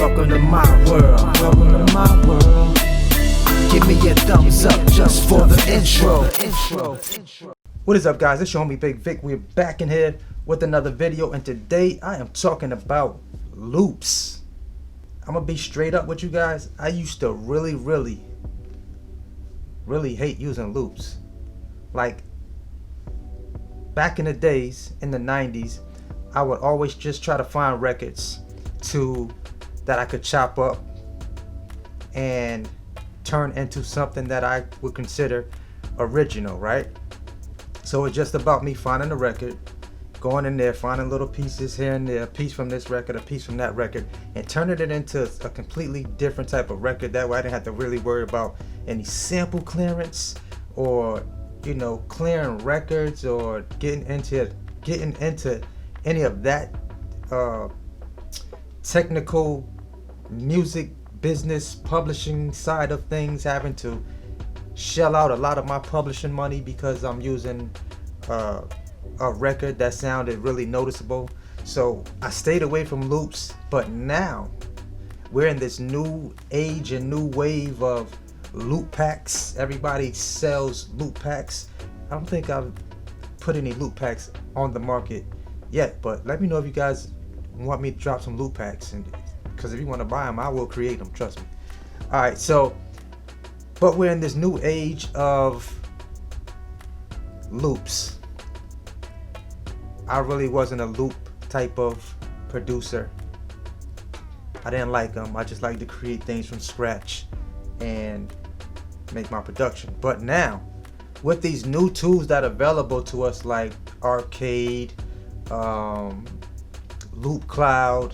Welcome to my world. Welcome to my world. Give me a thumbs up just for the intro. What is up, guys? It's your homie Bigg Vic. We're back in here with another video, and today I am talking about loops. I'm gonna be straight up with you guys. I used to really hate using loops. Like back in the days, in the 90s, I would always just try to find records that I could chop up and turn into something that I would consider original, right? So it's just about me finding a record, going in there, finding little pieces here and there, a piece from this record, a piece from that record, and turning it into a completely different type of record. That way I didn't have to really worry about any sample clearance or, you know, clearing records or getting into any of that technical music business publishing side of things, having to shell out a lot of my publishing money because I'm using a record that sounded really noticeable. So I stayed away from loops, but now we're in this new age and new wave of loop packs. Everybody sells loop packs. I don't think I've put any loop packs on the market yet, but let me know if you guys want me to drop some loop packs, and because if you want to buy them, I will create them, trust me. All right, so but we're in this new age of loops. I really wasn't a loop type of producer. I didn't like them. I just like to create things from scratch and make my production. But now, with these new tools that are available to us, like Arcade, Loop Cloud,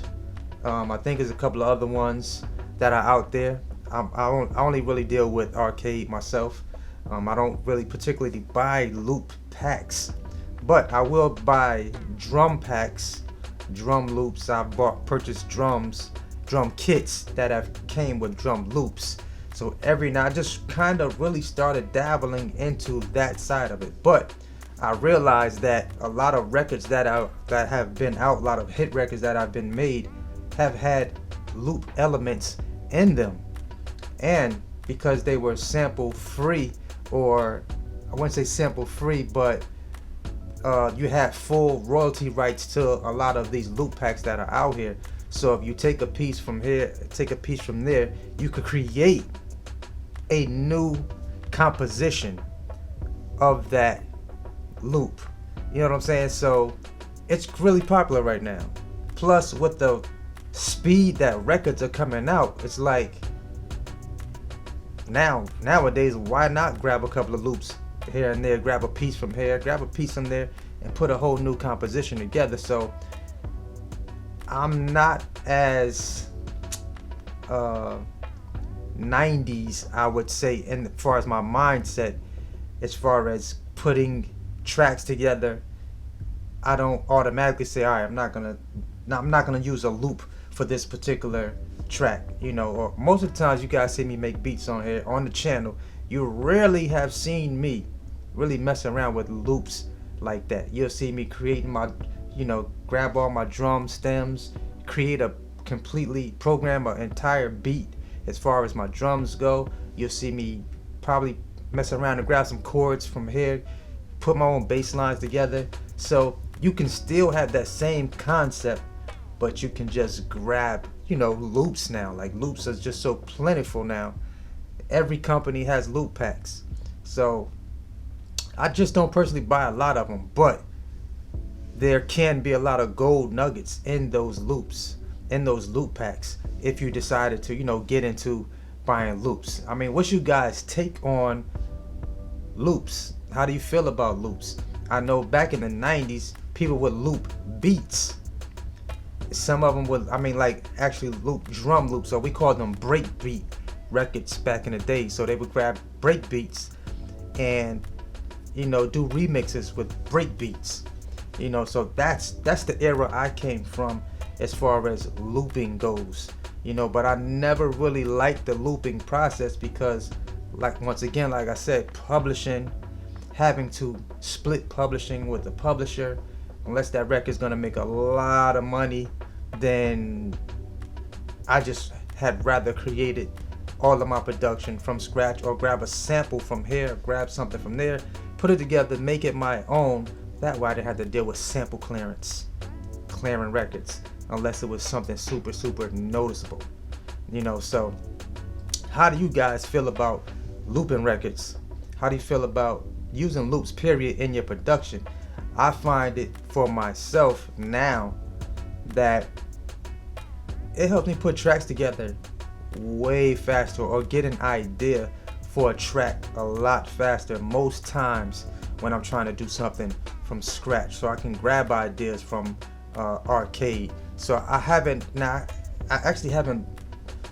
I think there's a couple of other ones that are out there. I only really deal with Arcade myself. I don't really particularly buy loop packs, but I will buy drum packs, drum loops. I've purchased drum kits that have came with drum loops. So I just kind of really started dabbling into that side of it. But I realized that a lot of records that have been out, a lot of hit records that have been made, have had loop elements in them. And because they were sample free, or I wouldn't say sample free, but you have full royalty rights to a lot of these loop packs that are out here. So if you take a piece from here, take a piece from there, you could create a new composition of that loop. You know what I'm saying? So it's really popular right now. Plus, with the speed that records are coming out, it's like nowadays, why not grab a couple of loops here and there, grab a piece from here, grab a piece from there, and put a whole new composition together. So I'm not as 90s, I would say, in as far as my mindset, as far as putting tracks together. I don't automatically say, all right, I'm not gonna use a loop for this particular track, you know. Or most of the times you guys see me make beats on here on the channel, you rarely have seen me really mess around with loops like that. You'll see me creating my, you know, grab all my drum stems, create a completely program an entire beat as far as my drums go. You'll see me probably mess around and grab some chords from here, put my own bass lines together. So you can still have that same concept, but you can just grab, you know, loops now. Like, loops are just so plentiful now. Every company has loop packs. So I just don't personally buy a lot of them, but there can be a lot of gold nuggets in those loops, in those loop packs, if you decided to, you know, get into buying loops. I mean, what's you guys' take on loops? How do you feel about loops? I know back in the 90s, people would loop beats. Some of them would, I mean, like, actually loop drum loops, so we called them breakbeat records back in the day. So they would grab break beats and, you know, do remixes with break beats. You know, so that's the era I came from as far as looping goes. You know, but I never really liked the looping process because, like, once again, like I said, publishing, having to split publishing with the publisher, unless that record's gonna make a lot of money, then I just had rather created all of my production from scratch, or grab a sample from here, grab something from there, put it together, make it my own. That way I didn't have to deal with sample clearing records, unless it was something super noticeable. So how do you guys feel about looping records? How do you feel about using loops period in your production? I find it for myself now that it helps me put tracks together way faster, or get an idea for a track a lot faster most times when I'm trying to do something from scratch. So I can grab ideas from arcade. So I actually haven't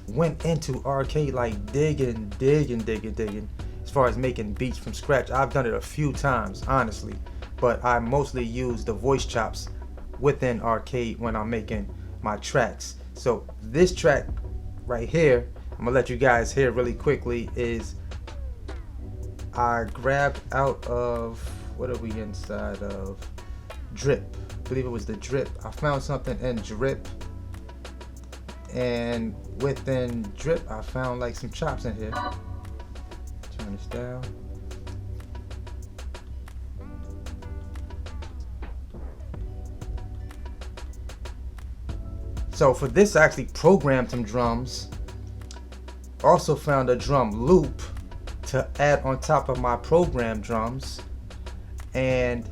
went into arcade like digging as far as making beats from scratch. I've done it a few times, honestly, but I mostly use the voice chops within arcade when I'm making my tracks. So this track right here, I'm gonna let you guys hear really quickly, is I grabbed out of, what are we inside of? Drip. I believe it was the Drip. I found something in Drip, and within Drip I found like some chops in here. Turn this down. So for this, I actually programmed some drums. Also found a drum loop to add on top of my programmed drums, and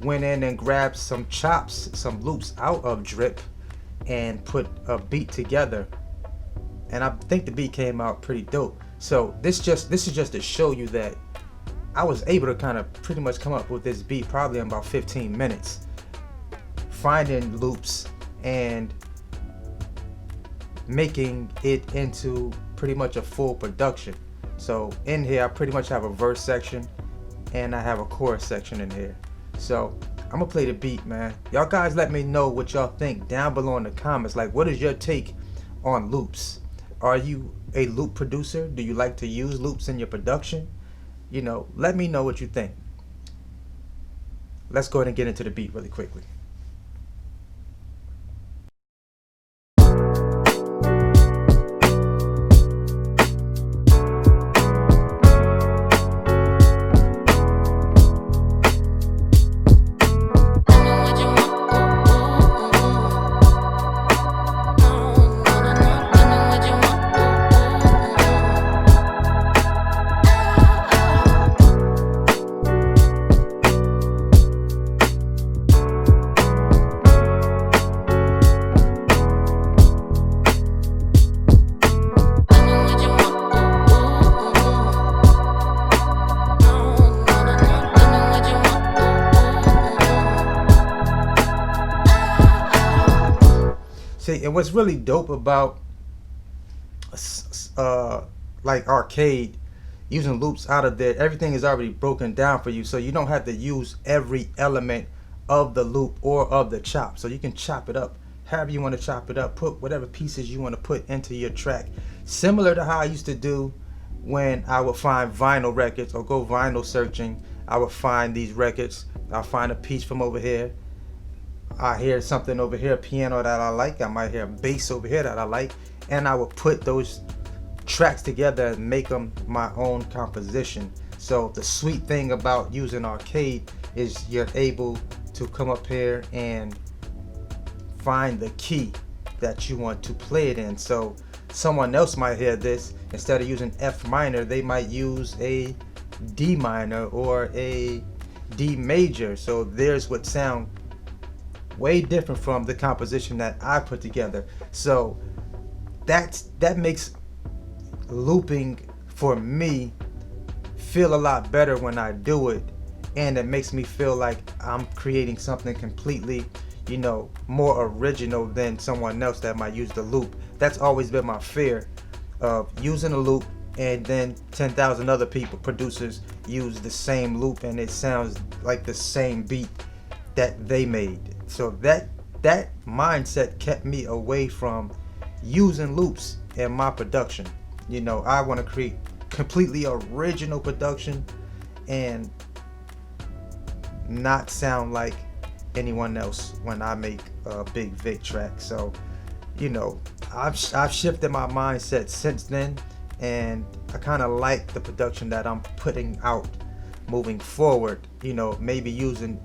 went in and grabbed some chops, some loops out of Drip, and put a beat together. And I think the beat came out pretty dope. So this is just to show you that I was able to kind of pretty much come up with this beat probably in about 15 minutes, finding loops and making it into pretty much a full production. So in here I pretty much have a verse section and I have a chorus section in here. So I'm gonna play the beat, man. Y'all guys let me know what y'all think down below in the comments. Like, what is your take on loops? Are you a loop producer? Do you like to use loops in your production? Let me know what you think. Let's go ahead and get into the beat really quickly. See, and what's really dope about like arcade, using loops out of there, everything is already broken down for you, so you don't have to use every element of the loop or of the chop. So you can chop it up however you want to chop it up, put whatever pieces you want to put into your track, similar to how I used to do when I would find vinyl records or go vinyl searching. I would find these records, I'll find a piece from over here, I hear something over here, a piano that I like, I might hear a bass over here that I like, and I would put those tracks together and make them my own composition. So the sweet thing about using arcade is you're able to come up here and find the key that you want to play it in. So someone else might hear this, instead of using F minor, they might use a D minor or a D major. So theirs would sound way different from the composition that I put together. So that makes looping for me feel a lot better when I do it, and it makes me feel like I'm creating something completely, more original than someone else that might use the loop. That's always been my fear, of using a loop and then 10,000 other producers use the same loop and it sounds like the same beat that they made. So that mindset kept me away from using loops in my production. I want to create completely original production and not sound like anyone else when I make a Bigg Vic track. So I've shifted my mindset since then, and I kind of like the production that I'm putting out moving forward. You know, maybe using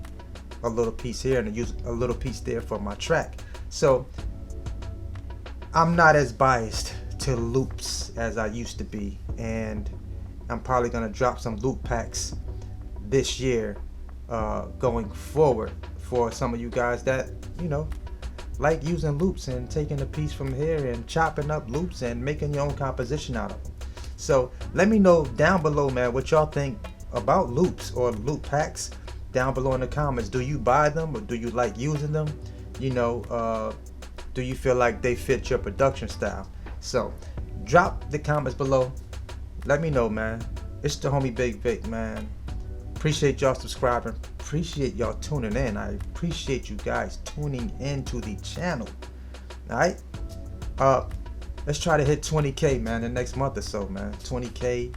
a little piece here and use a little piece there for my track. So I'm not as biased to loops as I used to be, and I'm probably gonna drop some loop packs this year going forward for some of you guys that, you know, like using loops and taking a piece from here and chopping up loops and making your own composition out of them. So let me know down below, man, what y'all think about loops or loop packs down below in the comments. Do you buy them, or do you like using them? You know, do you feel like they fit your production style? So drop the comments below. Let me know, man. It's the homie Bigg Vic, man. Appreciate y'all subscribing. Appreciate y'all tuning in. I appreciate you guys tuning into the channel. Alright? Let's try to hit 20K, man, the next month or so, man. 20K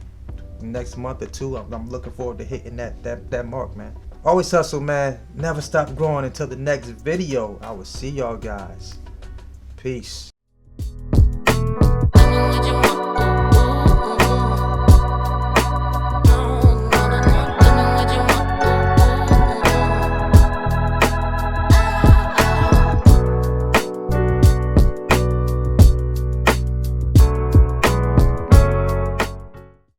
next month or two. I'm looking forward to hitting that mark, man. Always hustle, man. Never stop growing until the next video. I will see y'all guys. Peace.